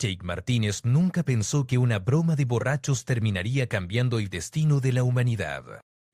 Jake Martínez nunca pensó que una broma de borrachos terminaría cambiando el destino de la humanidad.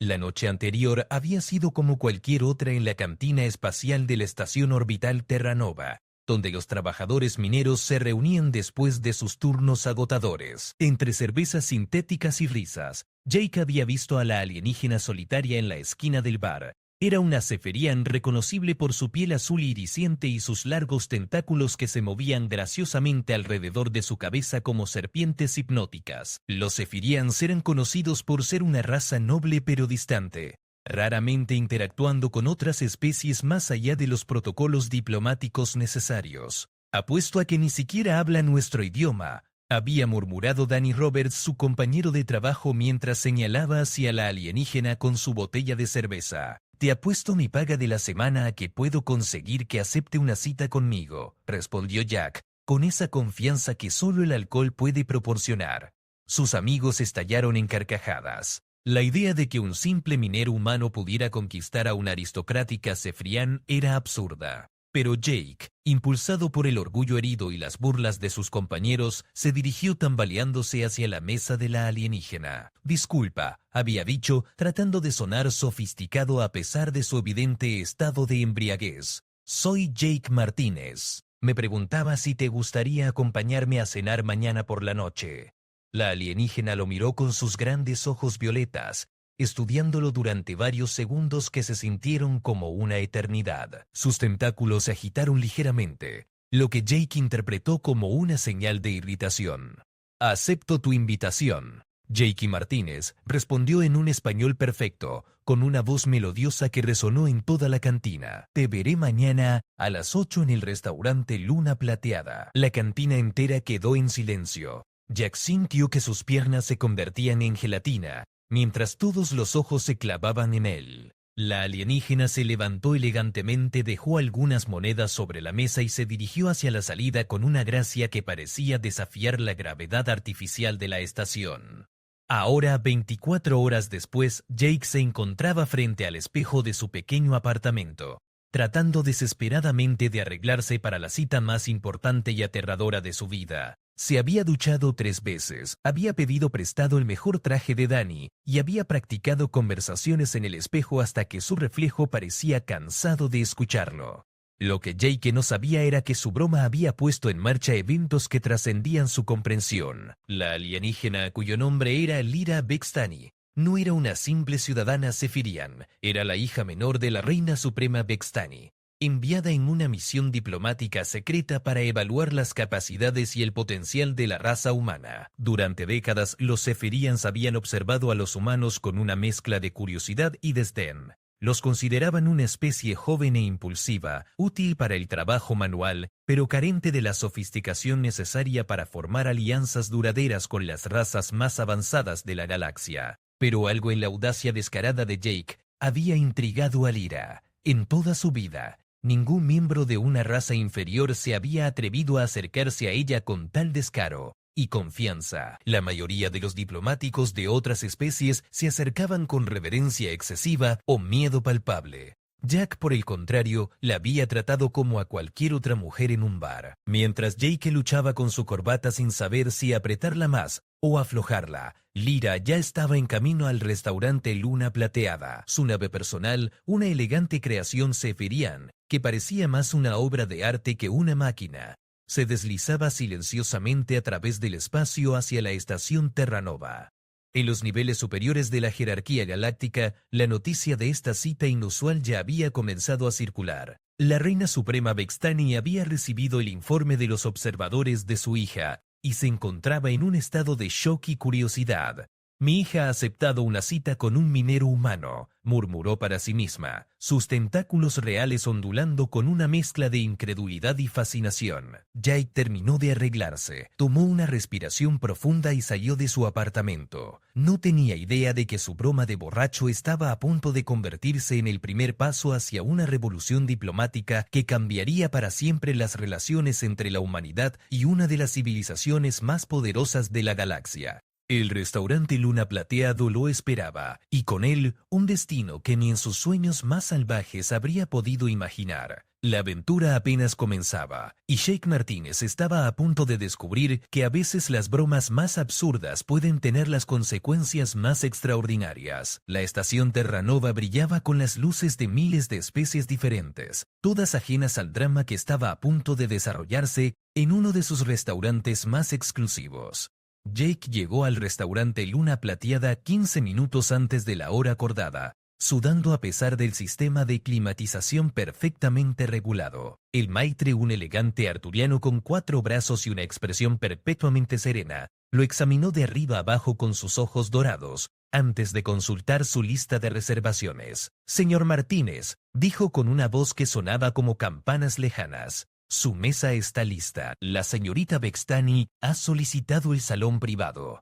La noche anterior había sido como cualquier otra en la cantina espacial de la estación orbital Terranova, donde los trabajadores mineros se reunían después de sus turnos agotadores. Entre cervezas sintéticas y risas, Jake había visto a la alienígena solitaria en la esquina del bar. Era una Seferian reconocible por su piel azul irisciente y sus largos tentáculos que se movían graciosamente alrededor de su cabeza como serpientes hipnóticas. Los Seferians eran conocidos por ser una raza noble pero distante, raramente interactuando con otras especies más allá de los protocolos diplomáticos necesarios. «Apuesto a que ni siquiera habla nuestro idioma», había murmurado Danny Roberts, su compañero de trabajo, mientras señalaba hacia la alienígena con su botella de cerveza. «Te apuesto mi paga de la semana a que puedo conseguir que acepte una cita conmigo», respondió Jack, con esa confianza que solo el alcohol puede proporcionar. Sus amigos estallaron en carcajadas. La idea de que un simple minero humano pudiera conquistar a una aristocrática Seferian era absurda. Pero Jake, impulsado por el orgullo herido y las burlas de sus compañeros, se dirigió tambaleándose hacia la mesa de la alienígena. «Disculpa», había dicho, tratando de sonar sofisticado a pesar de su evidente estado de embriaguez. «Soy Jake Martínez. Me preguntaba si te gustaría acompañarme a cenar mañana por la noche». La alienígena lo miró con sus grandes ojos violetas, estudiándolo durante varios segundos que se sintieron como una eternidad. Sus tentáculos se agitaron ligeramente, lo que Jake interpretó como una señal de irritación. «Acepto tu invitación», Jake Martínez respondió en un español perfecto, con una voz melodiosa que resonó en toda la cantina. «Te veré mañana a las 8 en el restaurante Luna Plateada». La cantina entera quedó en silencio. Jack sintió que sus piernas se convertían en gelatina, mientras todos los ojos se clavaban en él. La alienígena se levantó elegantemente, dejó algunas monedas sobre la mesa y se dirigió hacia la salida con una gracia que parecía desafiar la gravedad artificial de la estación. Ahora, 24 horas después, Jake se encontraba frente al espejo de su pequeño apartamento, tratando desesperadamente de arreglarse para la cita más importante y aterradora de su vida. Se había duchado 3 veces, había pedido prestado el mejor traje de Danny y había practicado conversaciones en el espejo hasta que su reflejo parecía cansado de escucharlo. Lo que Jake no sabía era que su broma había puesto en marcha eventos que trascendían su comprensión. La alienígena, cuyo nombre era Lyra Bextani, no era una simple ciudadana Seferian, era la hija menor de la reina suprema Bextani, enviada en una misión diplomática secreta para evaluar las capacidades y el potencial de la raza humana. Durante décadas, los Seferians habían observado a los humanos con una mezcla de curiosidad y desdén. Los consideraban una especie joven e impulsiva, útil para el trabajo manual, pero carente de la sofisticación necesaria para formar alianzas duraderas con las razas más avanzadas de la galaxia. Pero algo en la audacia descarada de Jake había intrigado a Lyra. En toda su vida, ningún miembro de una raza inferior se había atrevido a acercarse a ella con tal descaro y confianza. La mayoría de los diplomáticos de otras especies se acercaban con reverencia excesiva o miedo palpable. Jack, por el contrario, la había tratado como a cualquier otra mujer en un bar. Mientras Jake luchaba con su corbata sin saber si apretarla más o aflojarla, Lyra ya estaba en camino al restaurante Luna Plateada. Su nave personal, una elegante creación Seferian, que parecía más una obra de arte que una máquina, se deslizaba silenciosamente a través del espacio hacia la estación Terranova. En los niveles superiores de la jerarquía galáctica, la noticia de esta cita inusual ya había comenzado a circular. La reina suprema Bextani había recibido el informe de los observadores de su hija y se encontraba en un estado de shock y curiosidad. «Mi hija ha aceptado una cita con un minero humano», murmuró para sí misma, sus tentáculos reales ondulando con una mezcla de incredulidad y fascinación. Jake terminó de arreglarse, tomó una respiración profunda y salió de su apartamento. No tenía idea de que su broma de borracho estaba a punto de convertirse en el primer paso hacia una revolución diplomática que cambiaría para siempre las relaciones entre la humanidad y una de las civilizaciones más poderosas de la galaxia. El restaurante Luna Plateado lo esperaba, y con él un destino que ni en sus sueños más salvajes habría podido imaginar. La aventura apenas comenzaba, y Jake Martínez estaba a punto de descubrir que a veces las bromas más absurdas pueden tener las consecuencias más extraordinarias. La estación Terranova brillaba con las luces de miles de especies diferentes, todas ajenas al drama que estaba a punto de desarrollarse en uno de sus restaurantes más exclusivos. Jake llegó al restaurante Luna Plateada 15 minutos antes de la hora acordada, sudando a pesar del sistema de climatización perfectamente regulado. El maitre, un elegante arturiano con 4 brazos y una expresión perpetuamente serena, lo examinó de arriba abajo con sus ojos dorados, antes de consultar su lista de reservaciones. «Señor Martínez», dijo con una voz que sonaba como campanas lejanas, «su mesa está lista. La señorita Bextani ha solicitado el salón privado».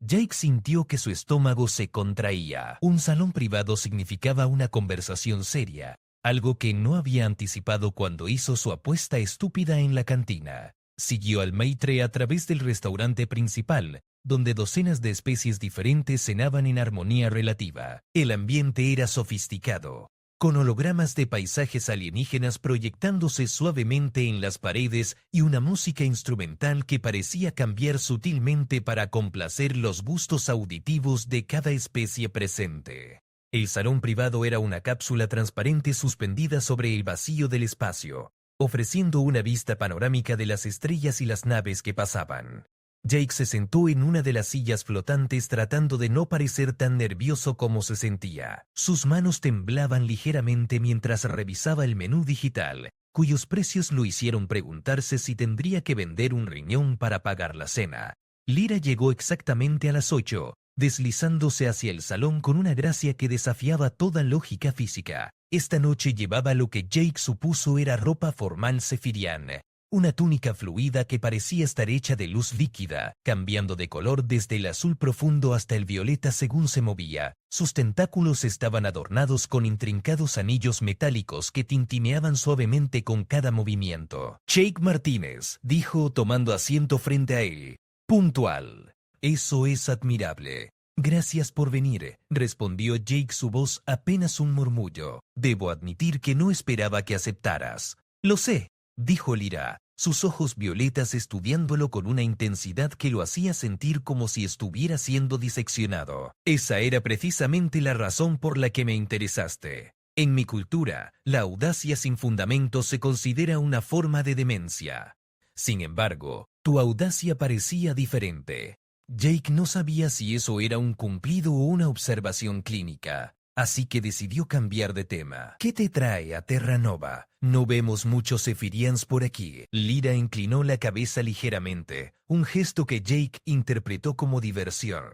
Jake sintió que su estómago se contraía. Un salón privado significaba una conversación seria, algo que no había anticipado cuando hizo su apuesta estúpida en la cantina. Siguió al maitre a través del restaurante principal, donde docenas de especies diferentes cenaban en armonía relativa. El ambiente era sofisticado, con hologramas de paisajes alienígenas proyectándose suavemente en las paredes y una música instrumental que parecía cambiar sutilmente para complacer los gustos auditivos de cada especie presente. El salón privado era una cápsula transparente suspendida sobre el vacío del espacio, ofreciendo una vista panorámica de las estrellas y las naves que pasaban. Jake se sentó en una de las sillas flotantes tratando de no parecer tan nervioso como se sentía. Sus manos temblaban ligeramente mientras revisaba el menú digital, cuyos precios lo hicieron preguntarse si tendría que vender un riñón para pagar la cena. Lyra llegó exactamente a las 8, deslizándose hacia el salón con una gracia que desafiaba toda lógica física. Esta noche llevaba lo que Jake supuso era ropa formal sefirián, una túnica fluida que parecía estar hecha de luz líquida, cambiando de color desde el azul profundo hasta el violeta según se movía. Sus tentáculos estaban adornados con intrincados anillos metálicos que tintineaban suavemente con cada movimiento. «Jake Martínez», dijo tomando asiento frente a él. «Puntual. Eso es admirable». «Gracias por venir», respondió Jake, su voz apenas un murmullo. «Debo admitir que no esperaba que aceptaras». «Lo sé», dijo Lyra, sus ojos violetas estudiándolo con una intensidad que lo hacía sentir como si estuviera siendo diseccionado. «Esa era precisamente la razón por la que me interesaste. En mi cultura, la audacia sin fundamento se considera una forma de demencia. Sin embargo, tu audacia parecía diferente». Jake no sabía si eso era un cumplido o una observación clínica, así que decidió cambiar de tema. «¿Qué te trae a Terranova? No vemos muchos sefirians por aquí». Lyra inclinó la cabeza ligeramente, un gesto que Jake interpretó como diversión.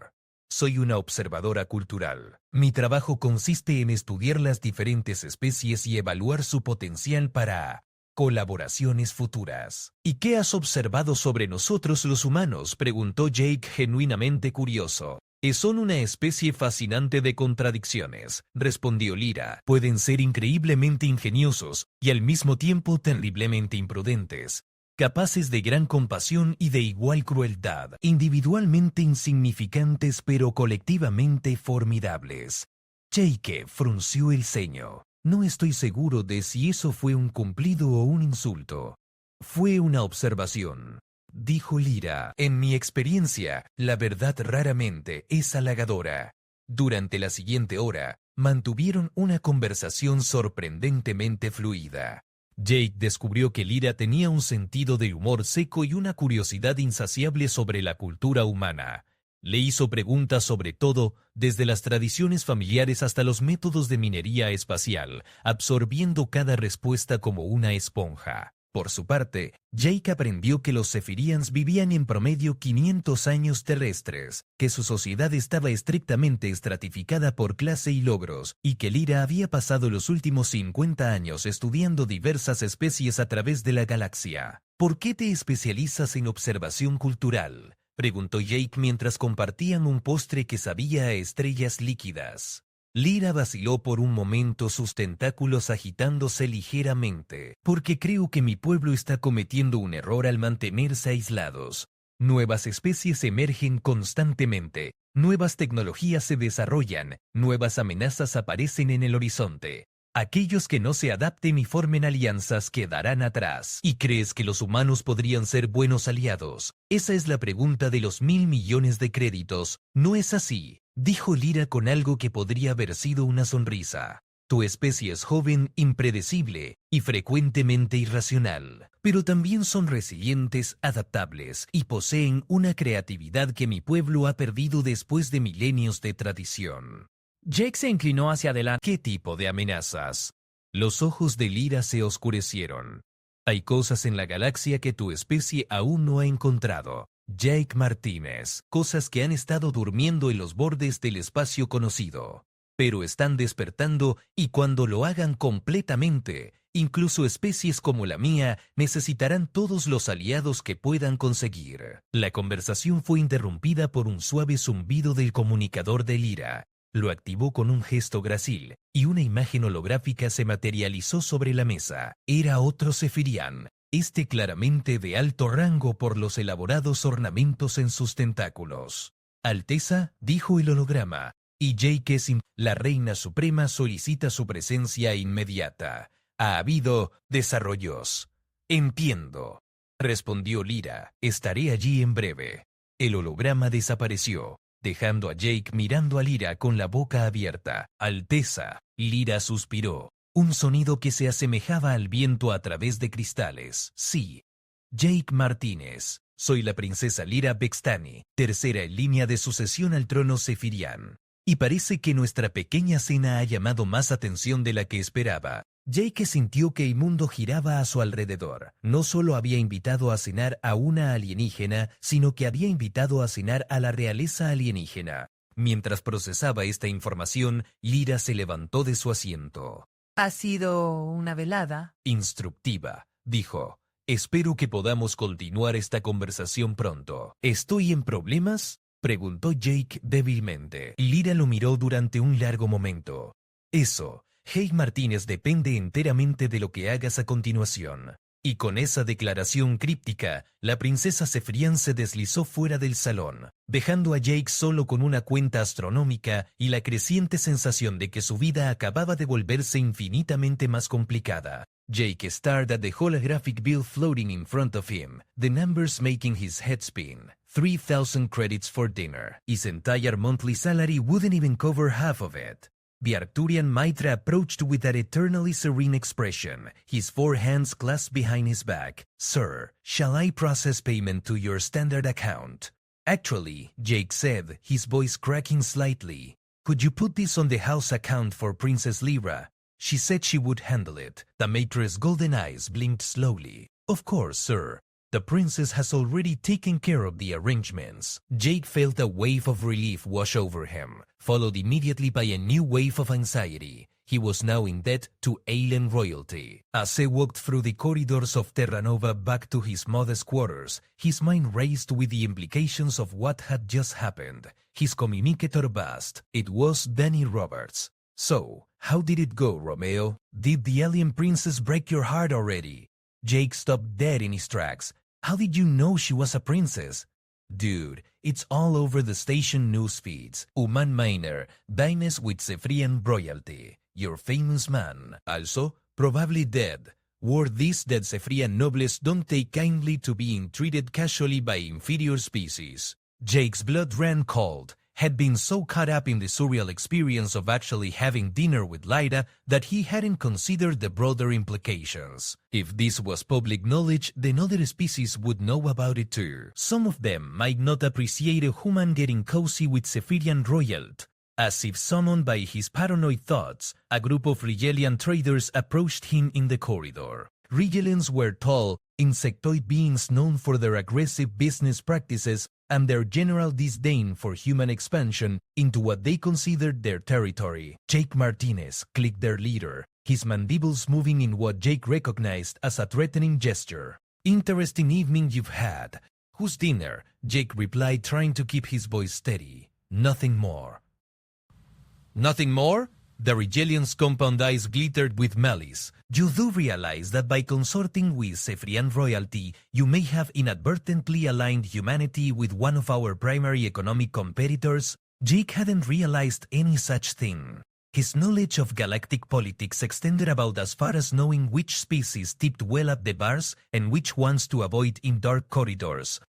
«Soy una observadora cultural. Mi trabajo consiste en estudiar las diferentes especies y evaluar su potencial para colaboraciones futuras». «¿Y qué has observado sobre nosotros los humanos?», preguntó Jake genuinamente curioso. «Son una especie fascinante de contradicciones», respondió Lyra. «Pueden ser increíblemente ingeniosos y al mismo tiempo terriblemente imprudentes, capaces de gran compasión y de igual crueldad, individualmente insignificantes pero colectivamente formidables». Jake frunció el ceño. «No estoy seguro de si eso fue un cumplido o un insulto». «Fue una observación», dijo Lyra. «En mi experiencia, la verdad raramente es halagadora». Durante la siguiente hora, mantuvieron una conversación sorprendentemente fluida. Jake descubrió que Lyra tenía un sentido de humor seco y una curiosidad insaciable sobre la cultura humana. Le hizo preguntas sobre todo, desde las tradiciones familiares hasta los métodos de minería espacial, absorbiendo cada respuesta como una esponja. Por su parte, Jake aprendió que los sefirians vivían en promedio 500 años terrestres, que su sociedad estaba estrictamente estratificada por clase y logros, y que Lyra había pasado los últimos 50 años estudiando diversas especies a través de la galaxia. «¿Por qué te especializas en observación cultural?», preguntó Jake mientras compartían un postre que sabía a estrellas líquidas. Lyra vaciló por un momento, sus tentáculos agitándose ligeramente. «Porque creo que mi pueblo está cometiendo un error al mantenerse aislados. Nuevas especies emergen constantemente, nuevas tecnologías se desarrollan, nuevas amenazas aparecen en el horizonte. Aquellos que no se adapten y formen alianzas quedarán atrás. ¿Y crees que los humanos podrían ser buenos aliados? Esa es la pregunta de los 1.000 millones de créditos. No es así, dijo Lyra con algo que podría haber sido una sonrisa. Tu especie es joven, impredecible y frecuentemente irracional, pero también son resilientes, adaptables y poseen una creatividad que mi pueblo ha perdido después de milenios de tradición. Jake se inclinó hacia adelante. ¿Qué tipo de amenazas? Los ojos de Lyra se oscurecieron. Hay cosas en la galaxia que tu especie aún no ha encontrado. Jake Martínez, cosas que han estado durmiendo en los bordes del espacio conocido. Pero están despertando y cuando lo hagan completamente, incluso especies como la mía necesitarán todos los aliados que puedan conseguir. La conversación fue interrumpida por un suave zumbido del comunicador de Lyra. Lo activó con un gesto grácil y una imagen holográfica se materializó sobre la mesa. Era otro Zephyrian, este claramente de alto rango por los elaborados ornamentos en sus tentáculos. Alteza, dijo el holograma, y Jake la Reina Suprema solicita su presencia inmediata. Ha habido desarrollos. Entiendo, respondió Lyra. Estaré allí en breve. El holograma desapareció, dejando a Jake mirando a Lyra con la boca abierta. Alteza, Lyra suspiró, un sonido que se asemejaba al viento a través de cristales. Sí. Jake Martínez, soy la princesa Lyra Bextani, tercera en línea de sucesión al trono Zephyrian. Y parece que nuestra pequeña cena ha llamado más atención de la que esperaba. Jake sintió que el mundo giraba a su alrededor. No solo había invitado a cenar a una alienígena, sino que había invitado a cenar a la realeza alienígena. Mientras procesaba esta información, Lyra se levantó de su asiento. Ha sido una velada instructiva, dijo. Espero que podamos continuar esta conversación pronto. ¿Estoy en problemas?, preguntó Jake débilmente. Lyra lo miró durante un largo momento. Eso, Jake Martínez, depende enteramente de lo que hagas a continuación. Y con esa declaración críptica, la princesa Zephyrian se deslizó fuera del salón, dejando a Jake solo con una cuenta astronómica y la creciente sensación de que su vida acababa de volverse infinitamente más complicada. Jake stared at the holographic bill floating in front of him, the numbers making his head spin. 3,000 credits for dinner. His entire monthly salary wouldn't even cover half of it. The Arcturian Mitra approached with that eternally serene expression, his four hands clasped behind his back. Sir, shall I process payment to your standard account? Actually, Jake said, his voice cracking slightly. Could you put this on the house account for Princess Lyra? She said she would handle it. The Matra's golden eyes blinked slowly. Of course, sir. The princess has already taken care of the arrangements. Jake felt a wave of relief wash over him, followed immediately by a new wave of anxiety. He was now in debt to alien royalty. As he walked through the corridors of Terra Nova back to his modest quarters, his mind raced with the implications of what had just happened. His communicator buzzed. It was Danny Roberts. So, how did it go, Romeo? Did the alien princess break your heart already? Jake stopped dead in his tracks. How did you know she was a princess? Dude, it's all over the station news feeds. Human Miner, dines with Zephyrian royalty. Your famous man, also, probably dead. Word this that Zephyrian nobles don't take kindly to being treated casually by inferior species. Jake's blood ran cold. Had been so caught up in the surreal experience of actually having dinner with Lyra that he hadn't considered the broader implications. If this was public knowledge, then other species would know about it too. Some of them might not appreciate a human getting cozy with Zephyrian royalty. As if summoned by his paranoid thoughts, a group of Rigelian traders approached him in the corridor. Rigelians were tall, insectoid beings known for their aggressive business practices and their general disdain for human expansion into what they considered their territory. Jake Martinez clicked their leader, his mandibles moving in what Jake recognized as a threatening gesture. Interesting evening you've had. Whose dinner? Jake replied, trying to keep his voice steady. Nothing more. Nothing more? The Rigelian's compound eyes glittered with malice. You do realize that by consorting with Zephyrian royalty, you may have inadvertently aligned humanity with one of our primary economic competitors? Jake hadn't realized any such thing. His knowledge of galactic politics extended about as far as knowing which species tipped well at the bars and which ones to avoid in dark corridors.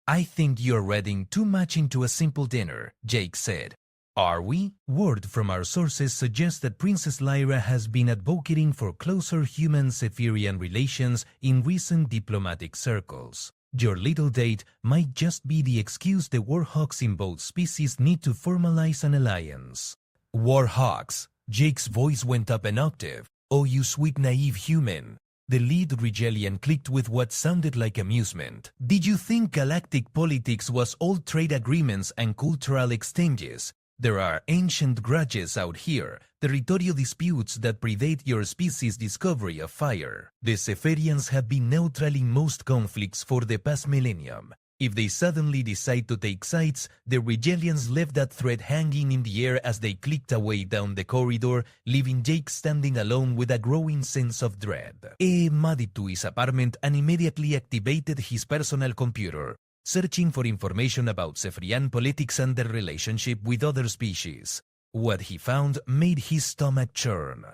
"I think you're reading too much into a simple dinner," Jake said. "Are we?" Word from our sources suggests that Princess Lyra has been advocating for closer human-Zephyrian relations in recent diplomatic circles. Your little date might just be the excuse the warhawks in both species need to formalize an alliance. "Warhawks." Jake's voice went up an octave. "Oh, you sweet naive human." The lead Rigelian clicked with what sounded like amusement. "Did you think galactic politics was all trade agreements and cultural exchanges? There are ancient grudges out here, territorial disputes that predate your species' discovery of fire. The Zephirians have been neutral in most conflicts for the past millennium. If they suddenly decide to take sides, the Rigelians left that thread hanging in the air as they clicked away down the corridor, leaving Jake standing alone with a growing sense of dread. He muddied to his apartment and immediately activated his personal computer, searching for information about Zephyrian politics and their relationship with other species. What he found made his stomach churn.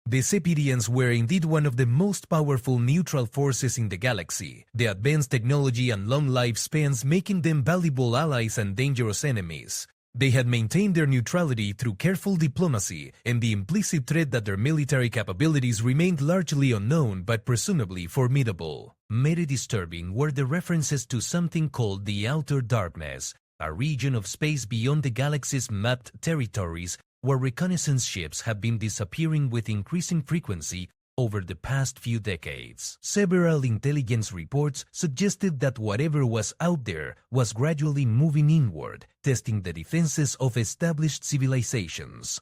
The Zephyrians were indeed one of the most powerful neutral forces in the galaxy, the advanced technology and long lifespans making them valuable allies and dangerous enemies. They had maintained their neutrality through careful diplomacy and the implicit threat that their military capabilities remained largely unknown but presumably formidable. Very disturbing were the references to something called the Outer Darkness, a region of space beyond the galaxy's mapped territories where reconnaissance ships have been disappearing with increasing frequency over the past few decades. Several intelligence reports suggested that whatever was out there was gradually moving inward, testing the defenses of established civilizations.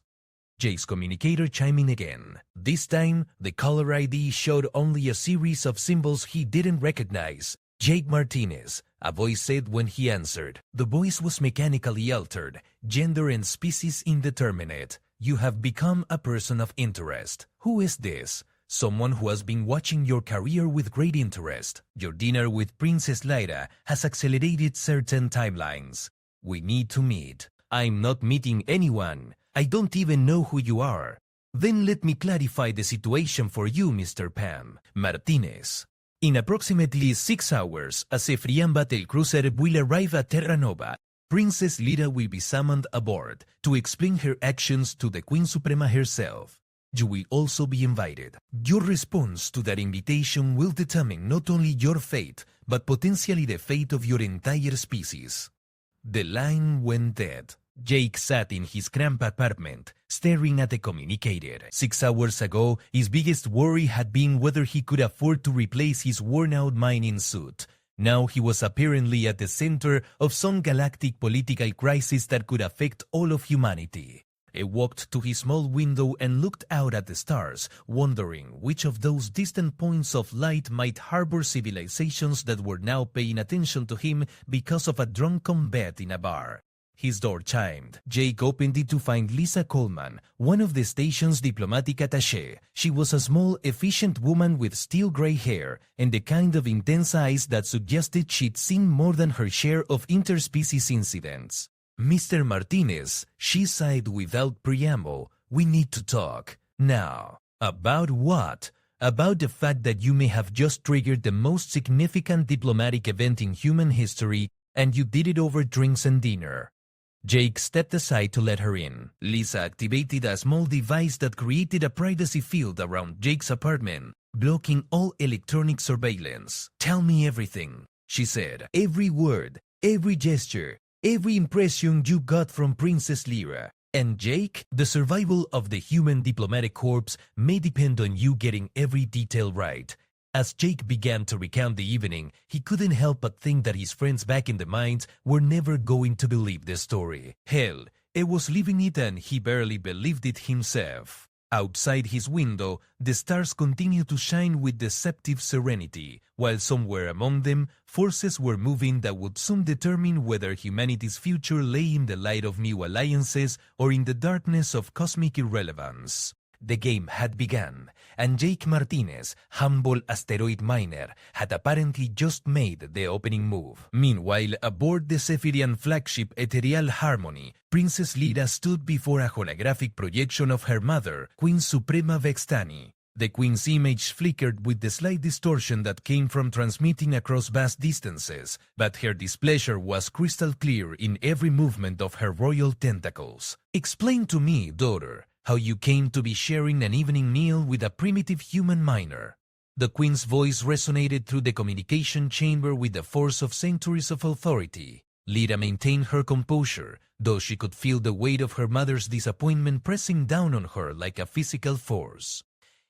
Jake's communicator chimed in again. This time, the caller ID showed only a series of symbols he didn't recognize. "Jake Martinez," a voice said when he answered. The voice was mechanically altered, gender and species indeterminate. "You have become a person of interest." "Who is this?" "Someone who has been watching your career with great interest. Your dinner with Princess Lyra has accelerated certain timelines. We need to meet." "I'm not meeting anyone. I don't even know who you are." "Then let me clarify the situation for you, Mr. Pam Martinez. In approximately 6 hours, a Zephyrian battlecruiser will arrive at Terra Nova. Princess Lyra will be summoned aboard to explain her actions to the Queen Suprema herself. You will also be invited. Your response to that invitation will determine not only your fate, but potentially the fate of your entire species." The line went dead. Jake sat in his cramped apartment, staring at the communicator. 6 hours ago, his biggest worry had been whether he could afford to replace his worn-out mining suit. Now he was apparently at the center of some galactic political crisis that could affect all of humanity. He walked to his small window and looked out at the stars, wondering which of those distant points of light might harbor civilizations that were now paying attention to him because of a drunken bet in a bar. His door chimed. Jake opened it to find Lisa Coleman, one of the station's diplomatic attaché. She was a small, efficient woman with steel gray hair and the kind of intense eyes that suggested she'd seen more than her share of interspecies incidents. "Mr. Martinez," she sighed without preamble, "we need to talk. Now." "About what?" "About the fact that you may have just triggered the most significant diplomatic event in human history, and you did it over drinks and dinner." Jake stepped aside to let her in. Lisa activated a small device that created a privacy field around Jake's apartment, blocking all electronic surveillance. "Tell me everything," she said. "Every word, every gesture, every impression you got from Princess Lyra. And Jake, the survival of the human diplomatic corps may depend on you getting every detail right." As Jake began to recount the evening, he couldn't help but think that his friends back in the mines were never going to believe the story. Hell, he was living it and he barely believed it himself. Outside his window, the stars continued to shine with deceptive serenity, while somewhere among them, forces were moving that would soon determine whether humanity's future lay in the light of new alliances or in the darkness of cosmic irrelevance. The game had begun, and Jake Martinez, humble asteroid miner, had apparently just made the opening move. Meanwhile, aboard the Zephyrian flagship Ethereal Harmony, Princess Lyra stood before a holographic projection of her mother, Queen Suprema Vextani. The Queen's image flickered with the slight distortion that came from transmitting across vast distances, but her displeasure was crystal clear in every movement of her royal tentacles. "Explain to me, daughter, how you came to be sharing an evening meal with a primitive human miner." The Queen's voice resonated through the communication chamber with the force of centuries of authority. Lyra maintained her composure, though she could feel the weight of her mother's disappointment pressing down on her like a physical force.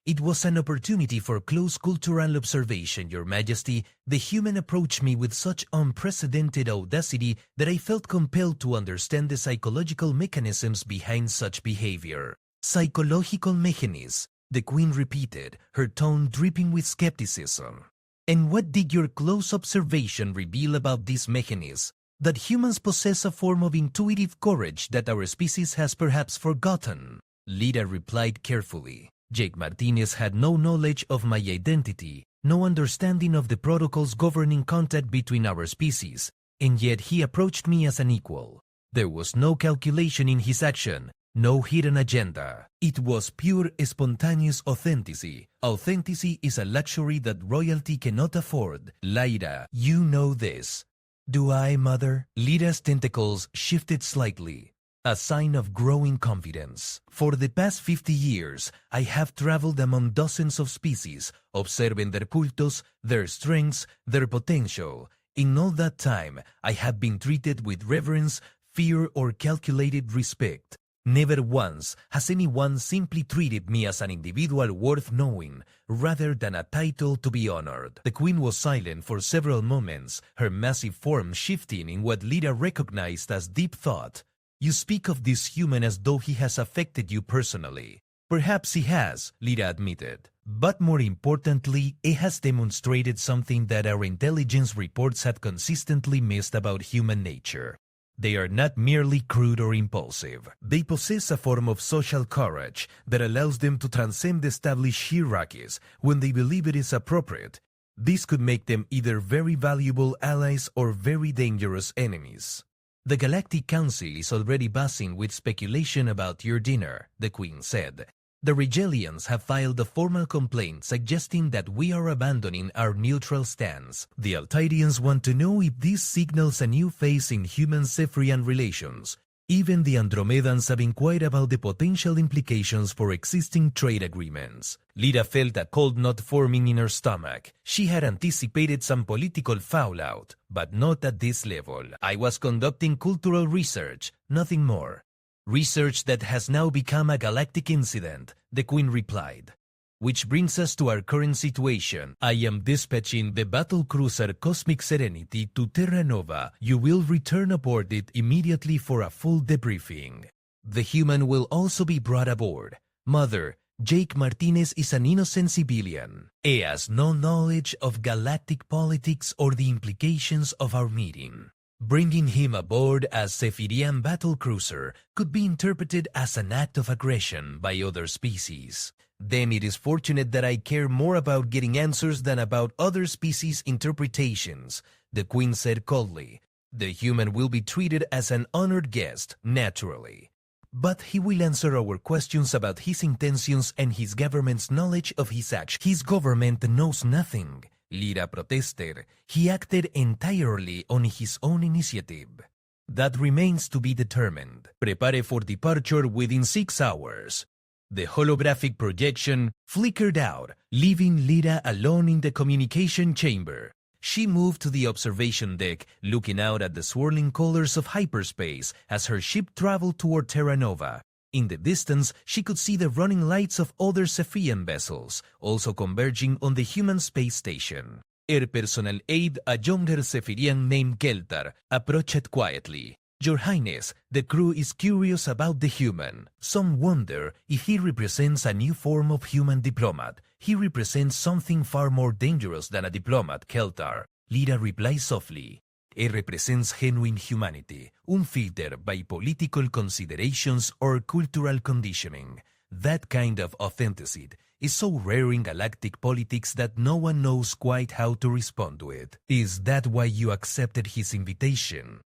"It was an opportunity for close cultural observation, Your Majesty. The human approached me with such unprecedented audacity that I felt compelled to understand the psychological mechanisms behind such behavior." "Psychological mechanisms," the Queen repeated, her tone dripping with skepticism. "And what did your close observation reveal about these mechanisms? That humans possess a form of intuitive courage that our species has perhaps forgotten." Lyra replied carefully. "Jake Martinez had no knowledge of my identity, no understanding of the protocols governing contact between our species, and yet he approached me as an equal. There was no calculation in his action, no hidden agenda. It was pure, spontaneous authenticity. Authenticity is a luxury that royalty cannot afford. Lyra, you know this." "Do I, Mother?" Lyra's tentacles shifted slightly, a sign of growing confidence. "For the past 50 years, I have traveled among dozens of species, observing their cultos, their strengths, their potential. In all that time, I have been treated with reverence, fear, or calculated respect. Never once has anyone simply treated me as an individual worth knowing, rather than a title to be honored." The Queen was silent for several moments, her massive form shifting in what Lyra recognized as deep thought. "You speak of this human as though he has affected you personally." "Perhaps he has," Lyra admitted. "But more importantly, it has demonstrated something that our intelligence reports had consistently missed about human nature. They are not merely crude or impulsive. They possess a form of social courage that allows them to transcend established hierarchies when they believe it is appropriate. This could make them either very valuable allies or very dangerous enemies." "The Galactic Council is already buzzing with speculation about your dinner," the Queen said. "The Regalians have filed a formal complaint suggesting that we are abandoning our neutral stance. The Altarians want to know if this signals a new phase in human-Zephyrian relations. Even the Andromedans have inquired about the potential implications for existing trade agreements." Lyra felt a cold knot forming in her stomach. She had anticipated some political fallout, but not at this level. "I was conducting cultural research, nothing more." "Research that has now become a galactic incident," the Queen replied. "Which brings us to our current situation. I am dispatching the battlecruiser Cosmic Serenity to Terra Nova. You will return aboard it immediately for a full debriefing. The human will also be brought aboard. Mother, Jake Martinez is an innocent civilian. He has no knowledge of galactic politics or the implications of our meeting. Bringing him aboard as Zephyrian battlecruiser could be interpreted as an act of aggression by other species. Then it is fortunate that I care more about getting answers than about other species' interpretations," the Queen said coldly. "The human will be treated as an honored guest, naturally. But he will answer our questions about his intentions and his government's knowledge of his actions." "His government knows nothing," Lyra protested. "He acted entirely on his own initiative." "That remains to be determined. Prepare for departure within 6 hours. The holographic projection flickered out, leaving Lyra alone in the communication chamber. She moved to the observation deck, looking out at the swirling colors of hyperspace as her ship traveled toward Terra Nova. In the distance, she could see the running lights of other Zephyrian vessels, also converging on the human space station. Her personal aide, a younger Zephyrian named Keltar, approached quietly. "Your Highness, the crew is curious about the human. Some wonder if he represents a new form of human diplomat. He represents something far more dangerous than a diplomat, Keltar," Lyra replied softly. "He represents genuine humanity, unfiltered by political considerations or cultural conditioning. That kind of authenticity is so rare in galactic politics that no one knows quite how to respond to it. Is that why you accepted his invitation?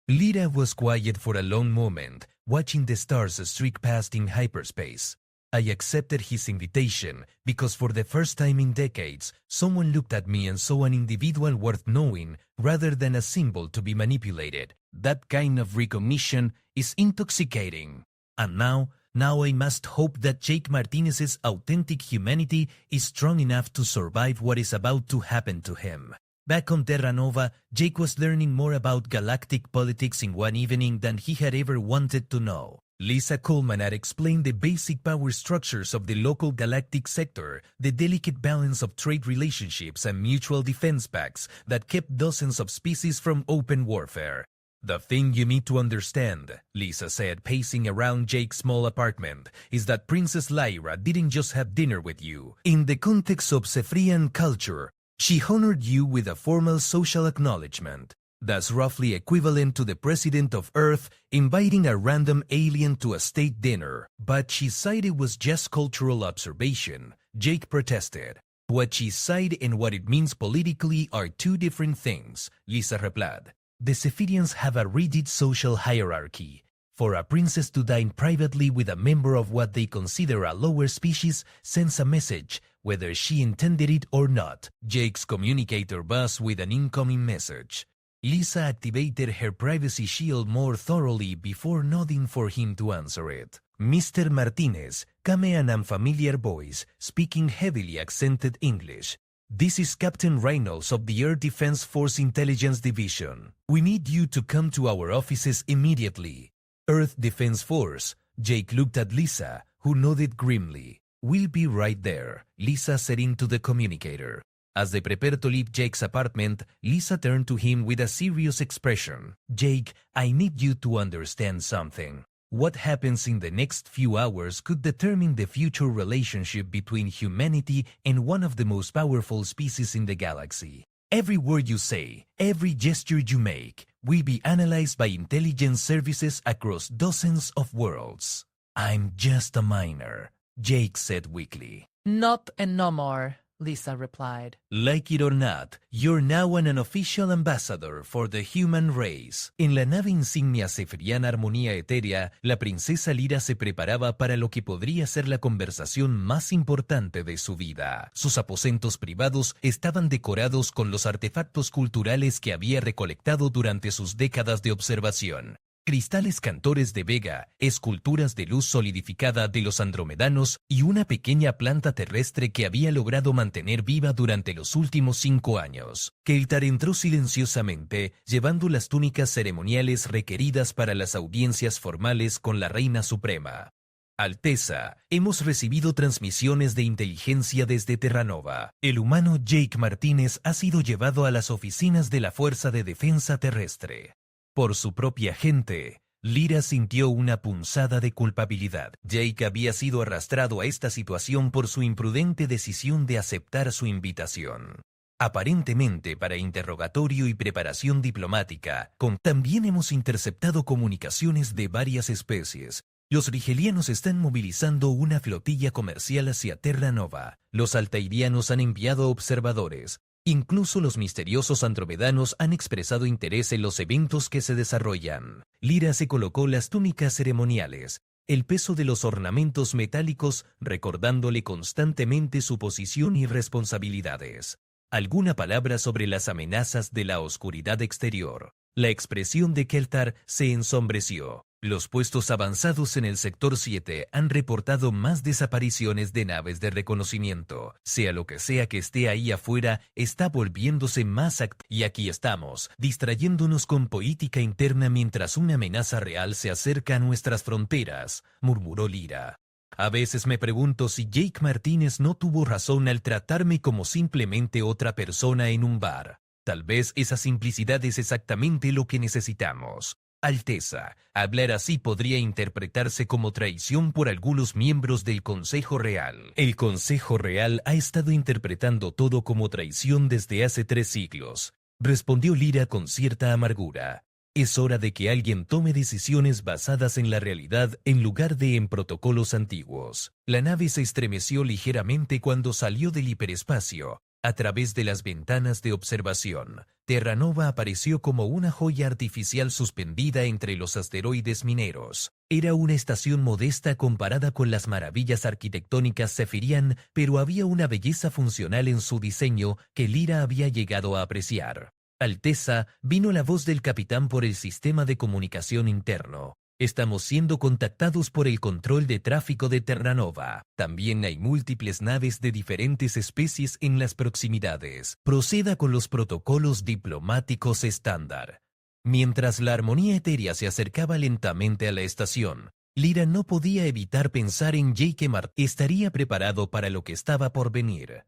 Lyra was quiet for a long moment, watching the stars streak past in hyperspace. I accepted his invitation because for the first time in decades, someone looked at me and saw an individual worth knowing rather than a symbol to be manipulated. That kind of recognition is intoxicating. And now I must hope that Jake Martinez's authentic humanity is strong enough to survive what is about to happen to him. Back on Terra Nova, Jake was learning more about galactic politics in one evening than he had ever wanted to know. Lisa Coleman had explained the basic power structures of the local galactic sector, the delicate balance of trade relationships and mutual defense pacts that kept dozens of species from open warfare. The thing you need to understand, Lisa said, pacing around Jake's small apartment, is that Princess Lyra didn't just have dinner with you. In the context of Cephrean culture, she honored you with a formal social acknowledgement. That's roughly equivalent to the president of Earth inviting a random alien to a state dinner. But she said it was just cultural observation, Jake protested. What she said and what it means politically are two different things, Lisa replied. The Cephirians have a rigid social hierarchy. For a princess to dine privately with a member of what they consider a lower species sends a message, whether she intended it or not. Jake's communicator buzzed with an incoming message. Lisa activated her privacy shield more thoroughly before nodding for him to answer it. Mr. Martinez, came an unfamiliar voice, speaking heavily accented English. This is Captain Reynolds of the Air Defense Force Intelligence Division. We need you to come to our offices immediately. Earth Defense Force. Jake looked at Lisa, who nodded grimly. We'll be right there, Lisa said into the communicator. As they prepared to leave Jake's apartment, Lisa turned to him with a serious expression. Jake, I need you to understand something. What happens in the next few hours could determine the future relationship between humanity and one of the most powerful species in the galaxy. Every word you say, every gesture you make, will be analyzed by intelligence services across dozens of worlds. I'm just a minor, Jake said weakly. Not and no more, Lisa replied. Like it or not, you're now an unofficial ambassador for the human race. En la nave insignia cefriana Armonía Etérea, la princesa Lyra se preparaba para lo que podría ser la conversación más importante de su vida. Sus aposentos privados estaban decorados con los artefactos culturales que había recolectado durante sus décadas de observación. Cristales cantores de Vega, esculturas de luz solidificada de los andromedanos y una pequeña planta terrestre que había logrado mantener viva durante los últimos 5 años. Keltar entró silenciosamente, llevando las túnicas ceremoniales requeridas para las audiencias formales con la Reina Suprema. Alteza, hemos recibido transmisiones de inteligencia desde Terranova. El humano Jake Martínez ha sido llevado a las oficinas de la Fuerza de Defensa Terrestre. Por su propia gente, Lyra sintió una punzada de culpabilidad. Jake había sido arrastrado a esta situación por su imprudente decisión de aceptar su invitación. Aparentemente para interrogatorio y preparación diplomática, también hemos interceptado comunicaciones de varias especies. Los rigelianos están movilizando una flotilla comercial hacia Terra Nova. Los altairianos han enviado observadores. Incluso los misteriosos andromedanos han expresado interés en los eventos que se desarrollan. Lyra se colocó las túnicas ceremoniales, el peso de los ornamentos metálicos recordándole constantemente su posición y responsabilidades. Alguna palabra sobre las amenazas de la oscuridad exterior. La expresión de Keltar se ensombreció. Los puestos avanzados en el sector 7 han reportado más desapariciones de naves de reconocimiento. Sea lo que sea que esté ahí afuera, está volviéndose más activo. Y aquí estamos, distrayéndonos con política interna mientras una amenaza real se acerca a nuestras fronteras, murmuró Lyra. A veces me pregunto si Jake Martínez no tuvo razón al tratarme como simplemente otra persona en un bar. Tal vez esa simplicidad es exactamente lo que necesitamos. Alteza, hablar así podría interpretarse como traición por algunos miembros del Consejo Real. El Consejo Real ha estado interpretando todo como traición desde hace 3 siglos, respondió Lyra con cierta amargura. Es hora de que alguien tome decisiones basadas en la realidad en lugar de en protocolos antiguos. La nave se estremeció ligeramente cuando salió del hiperespacio. A través de las ventanas de observación, Terranova apareció como una joya artificial suspendida entre los asteroides mineros. Era una estación modesta comparada con las maravillas arquitectónicas Zephirian, pero había una belleza funcional en su diseño que Lyra había llegado a apreciar. Alteza, vino la voz del capitán por el sistema de comunicación interno. Estamos siendo contactados por el control de tráfico de Terranova. También hay múltiples naves de diferentes especies en las proximidades. Proceda con los protocolos diplomáticos estándar. Mientras la armonía etérea se acercaba lentamente a la estación, Lyra no podía evitar pensar en Jake Mart. Estaría preparado para lo que estaba por venir.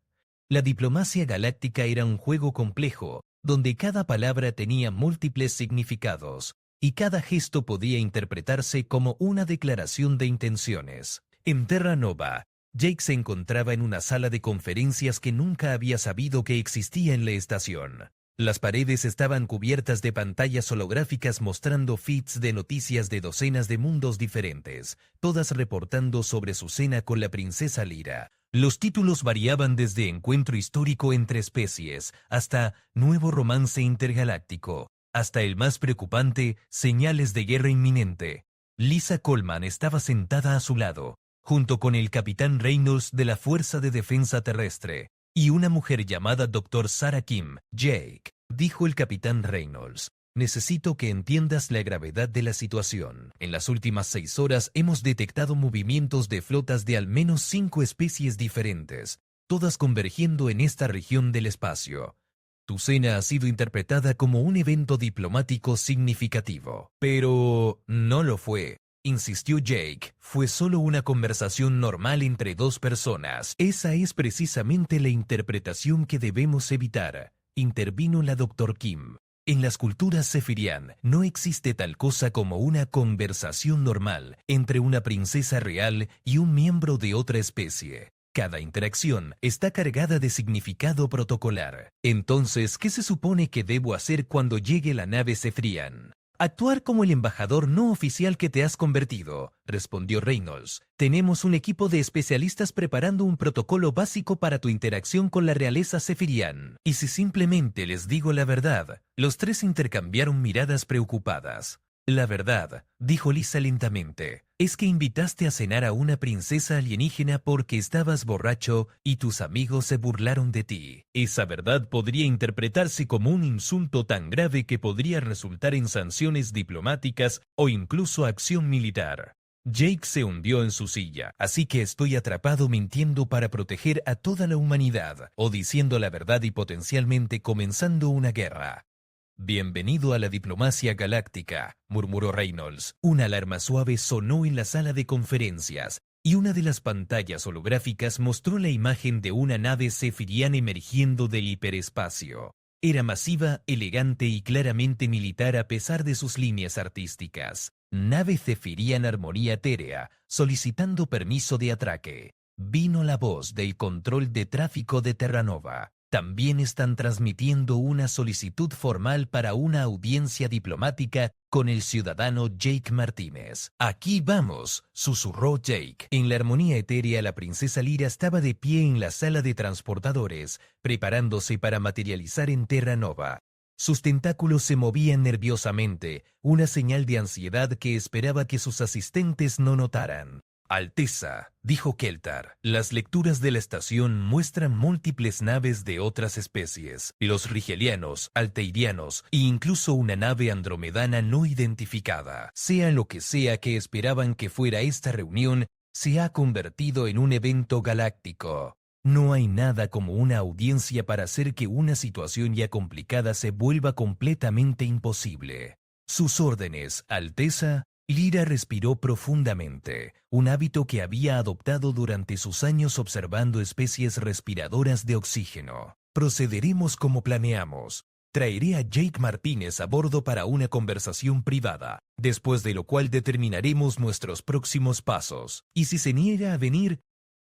La diplomacia galáctica era un juego complejo, donde cada palabra tenía múltiples significados, y cada gesto podía interpretarse como una declaración de intenciones. En Terranova, Jake se encontraba en una sala de conferencias que nunca había sabido que existía en la estación. Las paredes estaban cubiertas de pantallas holográficas mostrando feeds de noticias de docenas de mundos diferentes, todas reportando sobre su cena con la princesa Lyra. Los títulos variaban desde Encuentro histórico entre especies hasta Nuevo romance intergaláctico, hasta el más preocupante, Señales de guerra inminente. Lisa Coleman estaba sentada a su lado, junto con el capitán Reynolds de la Fuerza de Defensa Terrestre, y una mujer llamada Dr. Sarah Kim. Jake, dijo el capitán Reynolds, necesito que entiendas la gravedad de la situación. En las últimas 6 horas hemos detectado movimientos de flotas de al menos 5 especies diferentes, todas convergiendo en esta región del espacio. Tu cena ha sido interpretada como un evento diplomático significativo. Pero no lo fue, insistió Jake. Fue solo una conversación normal entre 2 personas. Esa es precisamente la interpretación que debemos evitar, intervino la Dr. Kim. En las culturas Zephirian no existe tal cosa como una conversación normal entre una princesa real y un miembro de otra especie. Cada interacción está cargada de significado protocolar. Entonces, ¿qué se supone que debo hacer cuando llegue la nave Zephirian? Actuar como el embajador no oficial que te has convertido, respondió Reynolds. Tenemos un equipo de especialistas preparando un protocolo básico para tu interacción con la realeza Zephirian. ¿Y si simplemente les digo la verdad? Los 3 intercambiaron miradas preocupadas. La verdad, dijo Lisa lentamente, es que invitaste a cenar a una princesa alienígena porque estabas borracho y tus amigos se burlaron de ti. Esa verdad podría interpretarse como un insulto tan grave que podría resultar en sanciones diplomáticas o incluso acción militar. Jake se hundió en su silla, así que estoy atrapado mintiendo para proteger a toda la humanidad, o diciendo la verdad y potencialmente comenzando una guerra. Bienvenido a la diplomacia galáctica, murmuró Reynolds. Una alarma suave sonó en la sala de conferencias, y una de las pantallas holográficas mostró la imagen de una nave zephiriana emergiendo del hiperespacio. Era masiva, elegante y claramente militar a pesar de sus líneas artísticas. Nave zephiriana armonía etérea, solicitando permiso de atraque. Vino la voz del control de tráfico de Terranova. También están transmitiendo una solicitud formal para una audiencia diplomática con el ciudadano Jake Martínez. Aquí vamos, susurró Jake. En la armonía etérea, la princesa Lyra estaba de pie en la sala de transportadores, preparándose para materializar en Terranova. Sus tentáculos se movían nerviosamente, una señal de ansiedad que esperaba que sus asistentes no notaran. Alteza, dijo Keltar, las lecturas de la estación muestran múltiples naves de otras especies, los rigelianos, alteirianos e incluso una nave andromedana no identificada. Sea lo que sea que esperaban que fuera esta reunión, se ha convertido en un evento galáctico. No hay nada como una audiencia para hacer que una situación ya complicada se vuelva completamente imposible. Sus órdenes, Alteza. Lyra respiró profundamente, un hábito que había adoptado durante sus años observando especies respiradoras de oxígeno. Procederemos como planeamos. Traeré a Jake Martínez a bordo para una conversación privada, después de lo cual determinaremos nuestros próximos pasos. Y si se niega a venir,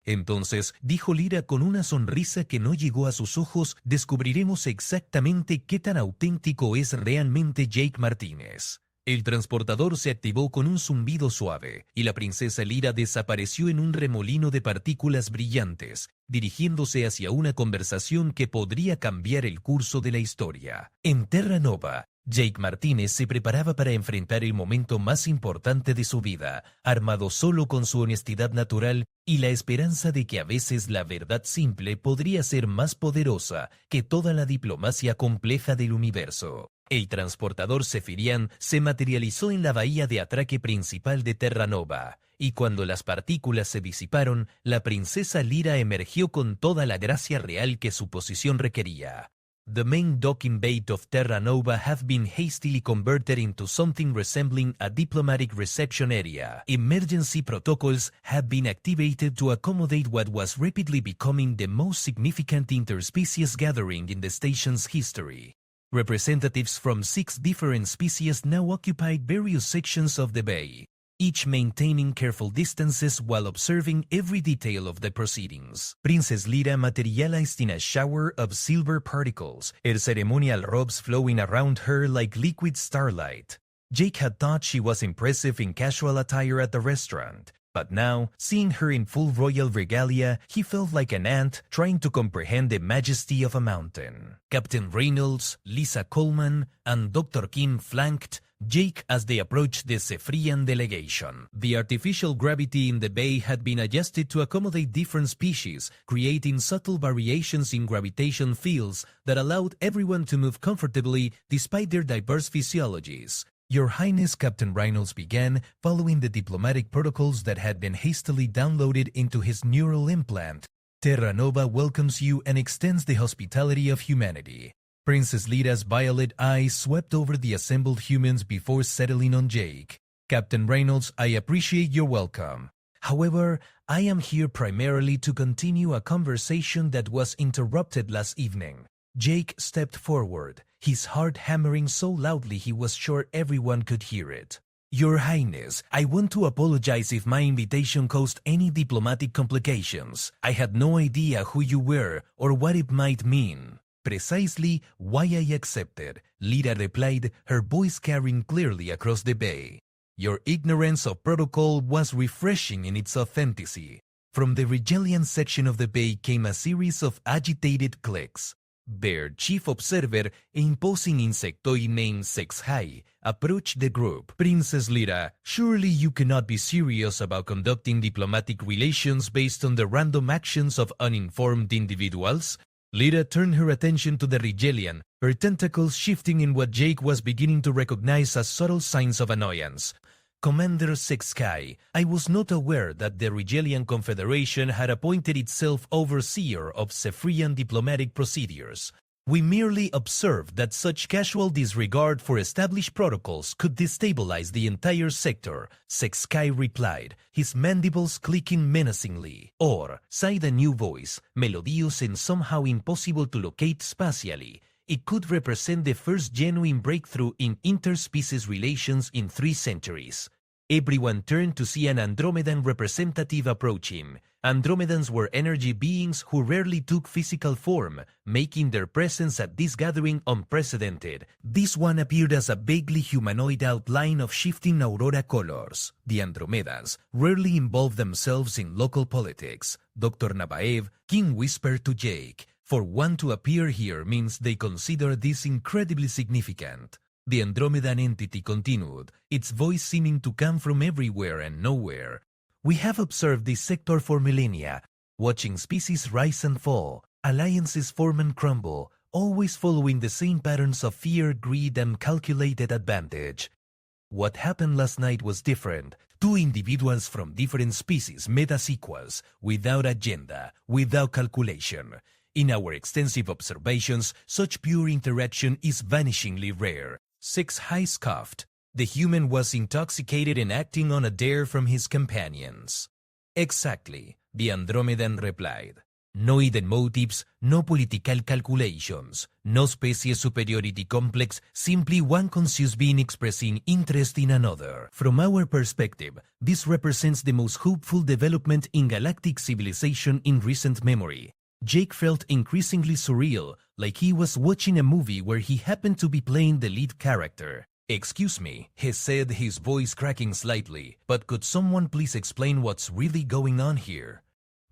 Entonces, dijo Lyra con una sonrisa que no llegó a sus ojos, descubriremos exactamente qué tan auténtico es realmente Jake Martínez. El transportador se activó con un zumbido suave, y la princesa Lyra desapareció en un remolino de partículas brillantes, dirigiéndose hacia una conversación que podría cambiar el curso de la historia. En Terra Nova, Jake Martínez se preparaba para enfrentar el momento más importante de su vida, armado solo con su honestidad natural y la esperanza de que a veces la verdad simple podría ser más poderosa que toda la diplomacia compleja del universo. El transportador Zephyrian se materializó en la bahía de atraque principal de Terra Nova, y cuando las partículas se disiparon, la princesa Lyra emergió con toda la gracia real que su posición requería. The main docking bay of Terra Nova had been hastily converted into something resembling a diplomatic reception area. Emergency protocols had been activated to accommodate what was rapidly becoming the most significant interspecies gathering in the station's history. Representatives from 6 different species now occupied various sections of the bay, each maintaining careful distances while observing every detail of the proceedings. Princess Lyra materialized in a shower of silver particles, her ceremonial robes flowing around her like liquid starlight. Jake had thought she was impressive in casual attire at the restaurant, but now, seeing her in full royal regalia, he felt like an ant trying to comprehend the majesty of a mountain. Captain Reynolds, Lisa Coleman, and Dr. Kim flanked Jake as they approached the Zephyrian delegation. The artificial gravity in the bay had been adjusted to accommodate different species, creating subtle variations in gravitation fields that allowed everyone to move comfortably despite their diverse physiologies. Your Highness, Captain Reynolds began, following the diplomatic protocols that had been hastily downloaded into his neural implant. Terra Nova welcomes you and extends the hospitality of humanity. Princess Lyra's violet eyes swept over the assembled humans before settling on Jake. Captain Reynolds, I appreciate your welcome. However, I am here primarily to continue a conversation that was interrupted last evening. Jake stepped forward, his heart hammering so loudly he was sure everyone could hear it. Your Highness, I want to apologize if my invitation caused any diplomatic complications. I had no idea who you were or what it might mean. Precisely why I accepted, Lyra replied, her voice carrying clearly across the bay. Your ignorance of protocol was refreshing in its authenticity. From the Regalian section of the bay came a series of agitated clicks. Their chief observer, a imposing insectoid named Sexhai, approached the group. Princess Lyra, surely you cannot be serious about conducting diplomatic relations based on the random actions of uninformed individuals? Lyra turned her attention to the Regalian, her tentacles shifting in what Jake was beginning to recognize as subtle signs of annoyance. Commander Sexhai, I was not aware that the Regalian Confederation had appointed itself overseer of Zephyrian diplomatic procedures. We merely observed that such casual disregard for established protocols could destabilize the entire sector, Sexhai replied, his mandibles clicking menacingly. Or, sighed a new voice, melodious and somehow impossible to locate spatially. It could represent the first genuine breakthrough in interspecies relations in 3 centuries. Everyone turned to see an Andromedan representative approach him. Andromedans were energy beings who rarely took physical form, making their presence at this gathering unprecedented. This one appeared as a vaguely humanoid outline of shifting aurora colors. The Andromedans rarely involved themselves in local politics. Dr. Navaev, King whispered to Jake, for one to appear here means they consider this incredibly significant. The Andromedan entity continued, its voice seeming to come from everywhere and nowhere. We have observed this sector for millennia, watching species rise and fall, alliances form and crumble, always following the same patterns of fear, greed, and calculated advantage. What happened last night was different. 2 individuals from different species met as equals, without agenda, without calculation. In our extensive observations, such pure interaction is vanishingly rare. Sexhai scoffed. The human was intoxicated and acting on a dare from his companions. Exactly, the Andromedan replied. No hidden motives, no political calculations, no species superiority complex, simply one conscious being expressing interest in another. From our perspective, this represents the most hopeful development in galactic civilization in recent memory. Jake felt increasingly surreal, like he was watching a movie where he happened to be playing the lead character. "Excuse me," he said, his voice cracking slightly, "but could someone please explain what's really going on here?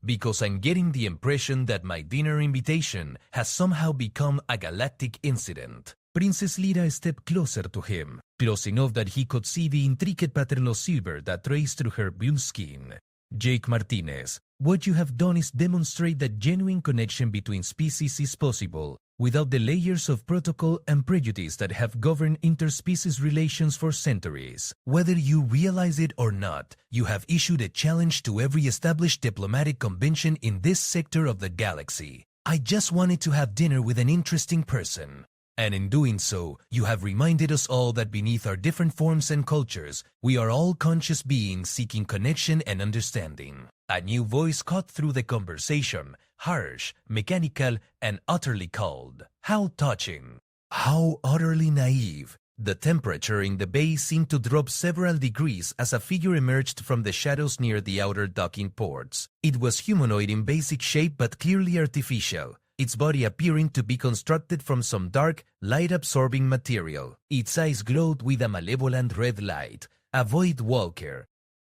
Because I'm getting the impression that my dinner invitation has somehow become a galactic incident." Princess Lyra stepped closer to him, close enough that he could see the intricate pattern of silver that traced through her blue skin. "Jake Martinez, what you have done is demonstrate that genuine connection between species is possible, without the layers of protocol and prejudice that have governed interspecies relations for centuries. Whether you realize it or not, you have issued a challenge to every established diplomatic convention in this sector of the galaxy. I just wanted to have dinner with an interesting person. And in doing so, you have reminded us all that beneath our different forms and cultures, we are all conscious beings seeking connection and understanding." A new voice cut through the conversation, harsh, mechanical, and utterly cold. How touching. How utterly naive. The temperature in the bay seemed to drop several degrees as a figure emerged from the shadows near the outer docking ports. It was humanoid in basic shape but clearly artificial, its body appearing to be constructed from some dark, light-absorbing material. Its eyes glowed with a malevolent red light. A Void Walker.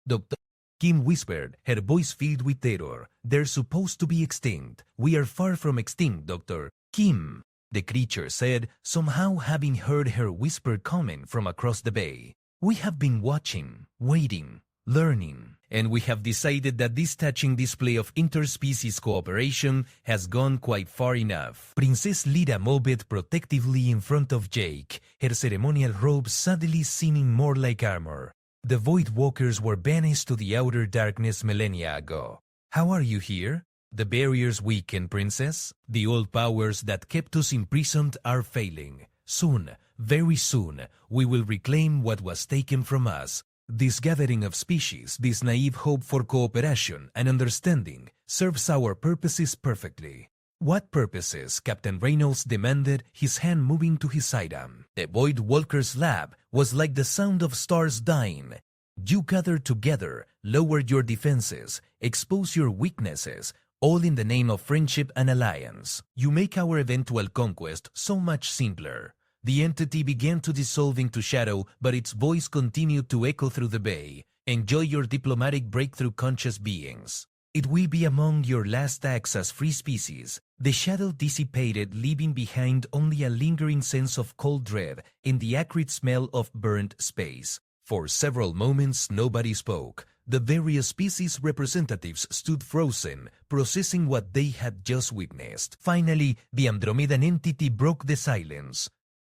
"Dr. Kim whispered, her voice filled with terror. "They're supposed to be extinct. We are far from extinct, Dr. Kim," the creature said, somehow having heard her whisper coming from across the bay. "We have been watching, waiting, learning, and we have decided that this touching display of interspecies cooperation has gone quite far enough." Princess Lyra moved protectively in front of Jake, her ceremonial robe suddenly seeming more like armor. "The Void Walkers were banished to the outer darkness millennia ago. How are you here? The barriers weaken, Princess. The old powers that kept us imprisoned are failing. Soon, very soon, we will reclaim what was taken from us. This gathering of species, this naive hope for cooperation and understanding, serves our purposes perfectly." "What purposes?" Captain Reynolds demanded, his hand moving to his sidearm. The Void Walker's laugh was like the sound of stars dying. "You gather together, lower your defenses, expose your weaknesses, all in the name of friendship and alliance. You make our eventual conquest so much simpler." The entity began to dissolve into shadow, but its voice continued to echo through the bay. "Enjoy your diplomatic breakthrough, conscious beings. It will be among your last acts as free species." The shadow dissipated, leaving behind only a lingering sense of cold dread and the acrid smell of burnt space. For several moments nobody spoke. The various species representatives stood frozen, processing what they had just witnessed. Finally, the Andromedan entity broke the silence.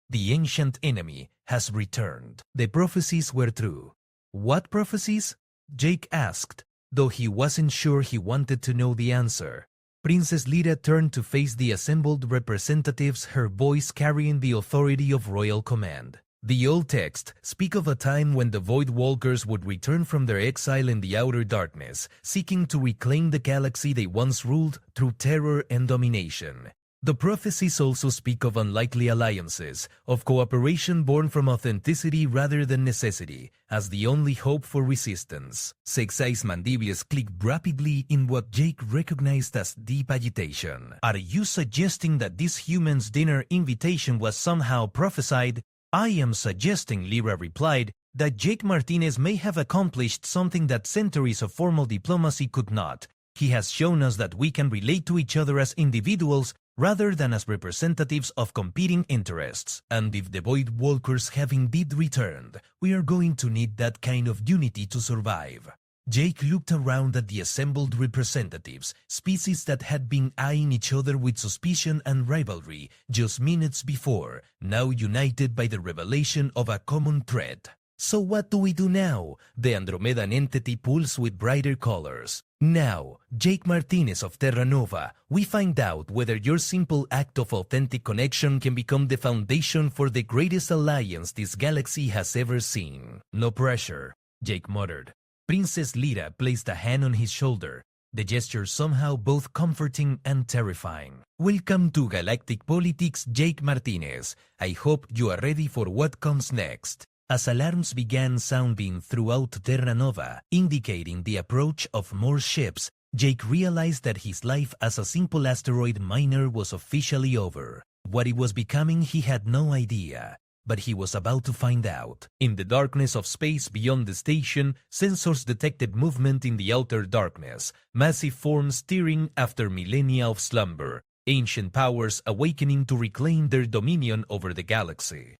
"The ancient enemy has returned." The prophecies were true. "What prophecies?" Jake asked, though he wasn't sure he wanted to know the answer. Princess Lyra turned to face the assembled representatives, her voice carrying the authority of royal command. "The old texts speak of a time when the Void Walkers would return from their exile in the outer darkness, seeking to reclaim the galaxy they once ruled through terror and domination. The prophecies also speak of unlikely alliances, of cooperation born from authenticity rather than necessity, as the only hope for resistance." Sexai's mandibles clicked rapidly in what Jake recognized as deep agitation. "Are you suggesting that this human's dinner invitation was somehow prophesied?" "I am suggesting," Lyra replied, "that Jake Martinez may have accomplished something that centuries of formal diplomacy could not. He has shown us that we can relate to each other as individuals rather than as representatives of competing interests. And if the Void Walkers have indeed returned, we are going to need that kind of unity to survive." Jake looked around at the assembled representatives, species that had been eyeing each other with suspicion and rivalry just minutes before, now united by the revelation of a common threat. "So what do we do now?" The Andromedan entity pulsed with brighter colors. "Now, Jake Martinez of Terra Nova, we find out whether your simple act of authentic connection can become the foundation for the greatest alliance this galaxy has ever seen." "No pressure," Jake muttered. Princess Lyra placed a hand on his shoulder. the gesture somehow both comforting and terrifying. Welcome to Galactic Politics, Jake Martinez. I hope you are ready for what comes next. As alarms began sounding throughout Terra Nova, indicating the approach of more ships, Jake realized that his life as a simple asteroid miner was officially over. What it was becoming, he had no idea. But he was about to find out. In the darkness of space beyond the station, sensors detected movement in the outer darkness, massive forms stirring after millennia of slumber, ancient powers awakening to reclaim their dominion over the galaxy.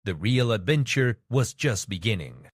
The real adventure was just beginning.